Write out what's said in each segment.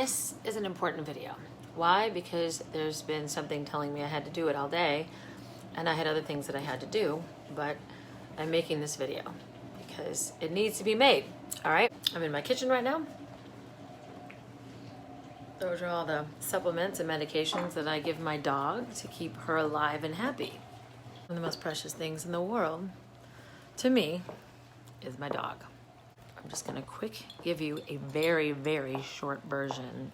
This is an important video. Why? Because there's been something telling me I had to do it all day, and I had other things that I had to do, but I'm making this video because it needs to be made. All right, I'm in my kitchen right now. Those are all the supplements and medications that I give my dog to keep her alive and happy. One of the most precious things in the world to me is my dog. I'm just gonna quick give you a very, very short version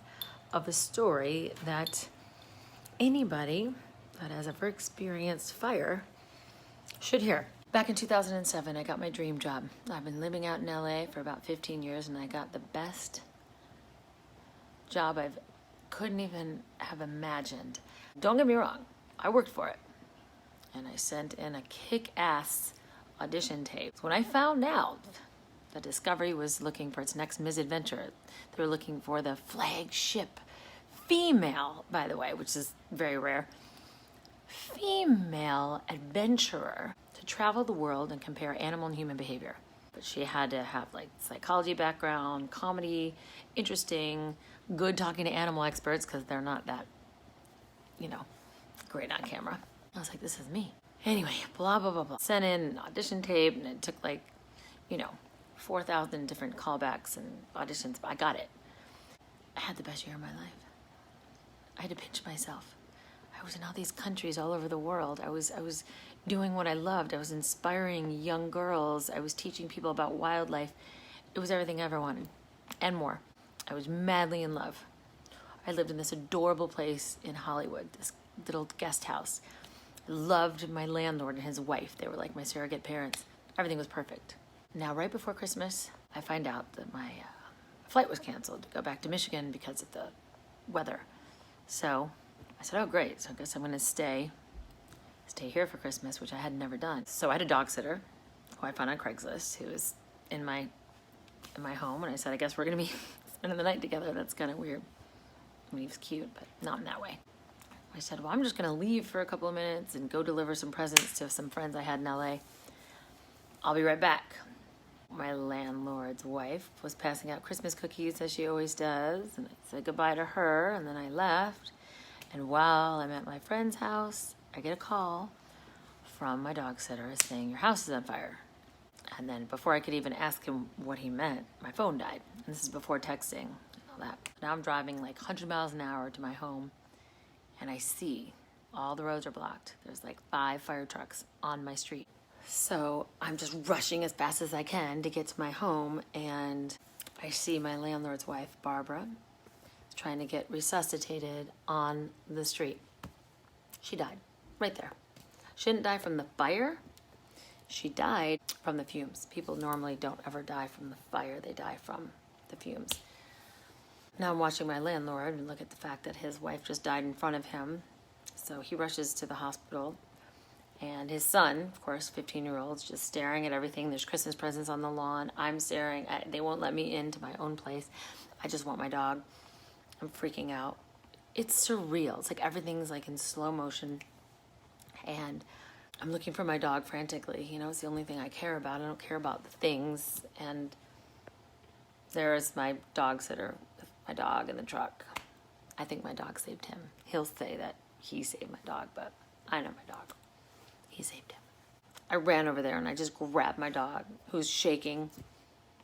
of a story that anybody that has ever experienced fire should hear. Back in 2007, I got my dream job. I've been living out in LA for about 15 years, and I got the best job I couldn't even have imagined. Don't get me wrong, I worked for it. And I sent in a kick-ass audition tape. When I found out that Discovery was looking for its next misadventure, they were looking for the flagship female, by the way, which is very rare, female adventurer to travel the world and compare animal and human behavior. But she had to have like psychology background, comedy, interesting, good talking to animal experts because they're not that, great on camera. I was like, this is me. Anyway, blah, blah, blah, blah. Sent in an audition tape and it took 4,000 different callbacks and auditions, but I got it. I had the best year of my life. I had to pinch myself. I was in all these countries all over the world. I was doing what I loved. I was inspiring young girls. I was teaching people about wildlife. It was everything I ever wanted and more. I was madly in love. I lived in this adorable place in Hollywood, this little guest house. I loved my landlord and his wife. They were like my surrogate parents. Everything was perfect. Now, right before Christmas, I find out that my flight was canceled to go back to Michigan because of the weather. So I said, oh, great. So I guess I'm going to stay here for Christmas, which I had never done. So I had a dog sitter who I found on Craigslist who was in my home. And I said, I guess we're going to be spending the night together. That's kind of weird. I mean, he was cute, but not in that way. I said, well, I'm just going to leave for a couple of minutes and go deliver some presents to some friends I had in LA. I'll be right back. My landlord's wife was passing out Christmas cookies as she always does, and I said goodbye to her, and then I left. And while I'm at my friend's house, I get a call from my dog sitter saying, your house is on fire. And then before I could even ask him what he meant, my phone died. And this is before texting and all that. Now I'm driving like 100 miles an hour to my home, and I see all the roads are blocked. There's like 5 fire trucks on my street. So I'm just rushing as fast as I can to get to my home, and I see my landlord's wife, Barbara, trying to get resuscitated on the street. She died right there. She didn't die from the fire. She died from the fumes. People normally don't ever die from the fire. They die from the fumes. Now I'm watching my landlord and look at the fact that his wife just died in front of him. So he rushes to the hospital. And his son, of course, 15-year-old, just staring at everything. There's Christmas presents on the lawn. I'm staring. They won't let me into my own place. I just want my dog. I'm freaking out. It's surreal. It's like everything's like in slow motion. And I'm looking for my dog frantically. It's the only thing I care about. I don't care about the things. And there's my dog sitter with my dog in the truck. I think my dog saved him. He'll say that he saved my dog, but I know my dog. He saved him. I ran over there and I just grabbed my dog, who's shaking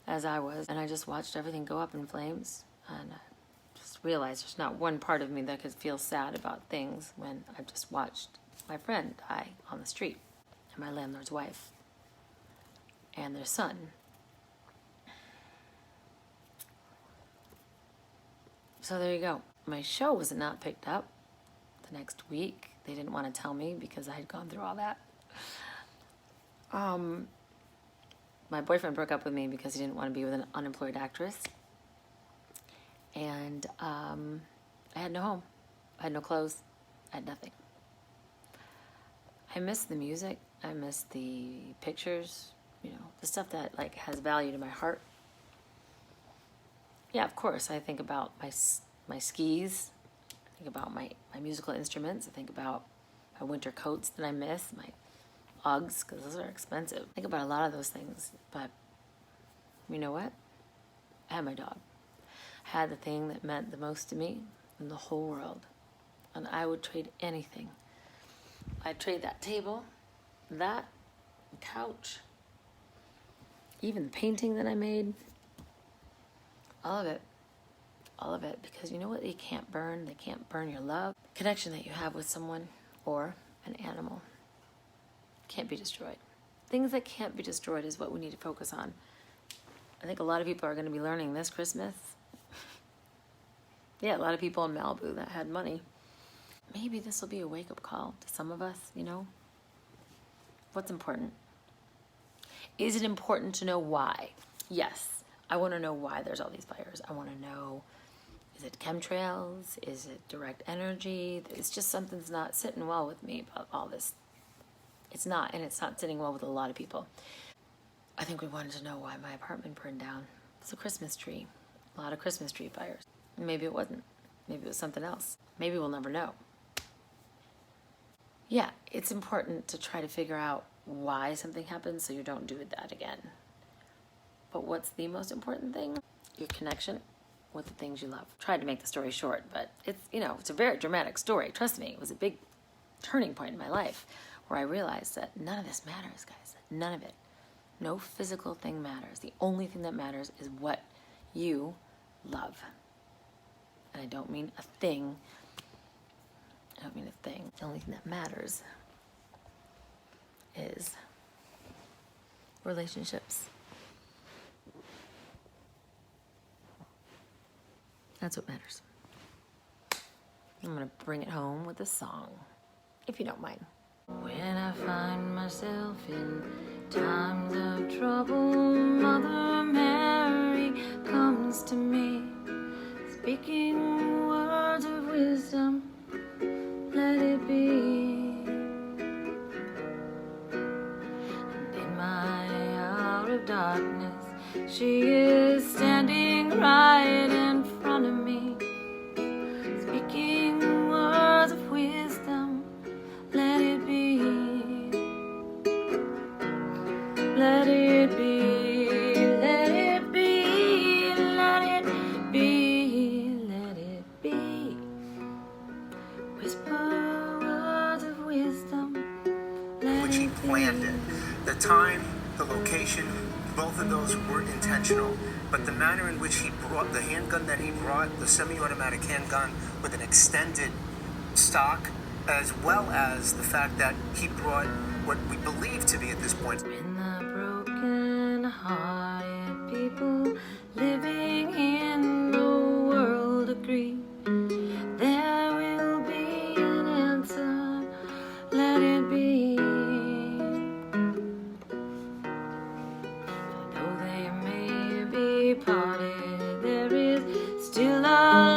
as I was, and I just watched everything go up in flames. And I just realized there's not one part of me that could feel sad about things when I just watched my friend die on the street, and my landlord's wife and their son. So there you go. My show was not picked up the next week. They didn't want to tell me because I had gone through all that. My boyfriend broke up with me because he didn't want to be with an unemployed actress. And I had no home. I had no clothes. I had nothing. I miss the music. I miss the pictures, the stuff that has value to my heart. Yeah, of course, I think about my skis. I think about my musical instruments. I think about my winter coats that I miss, my Uggs, because those are expensive. I think about a lot of those things, but you know what? I have my dog. had the thing that meant the most to me in the whole world. And I would trade anything. I'd trade that table, that couch, even the painting that I made, all of it, because you know what they can't burn? They can't burn your love. Connection that you have with someone or an animal can't be destroyed. Things that can't be destroyed is what we need to focus on. I think a lot of people are going to be learning this Christmas. Yeah, a lot of people in Malibu that had money. Maybe this will be a wake-up call to some of us, you know? What's important? Is it important to know why? Yes. I want to know why there's all these fires. I want to know, is it chemtrails? Is it direct energy? It's just something's not sitting well with me about all this. It's not, and it's not sitting well with a lot of people. I think we wanted to know why my apartment burned down. It's a Christmas tree. A lot of Christmas tree fires. Maybe it wasn't. Maybe it was something else. Maybe we'll never know. Yeah, it's important to try to figure out why something happens so you don't do that again. But what's the most important thing? Your connection with the things you love. Tried to make the story short, but it's a very dramatic story. Trust me, it was a big turning point in my life where I realized that none of this matters, guys. None of it. No physical thing matters. The only thing that matters is what you love. And I don't mean a thing. I don't mean a thing. The only thing that matters is relationships. That's what matters. I'm going to bring it home with a song, if you don't mind. When I find myself in times of trouble, Mother Mary comes to me, speaking words of wisdom, let it be. And in my hour of darkness, she is standing right in front of me, speaking words of wisdom, let it be. Let it be, let it be, let it be, let it be. Whisper words of wisdom, let which he it be. planned it. The time, the location, both of those were intentional. But the manner in which he brought the handgun that he brought, the semi-automatic handgun with an extended stock, as well as the fact that he brought what we believe to be at this point. When the broken-hearted people living in the world agree, there will be an answer, let it be. For though they may be parted, there is still a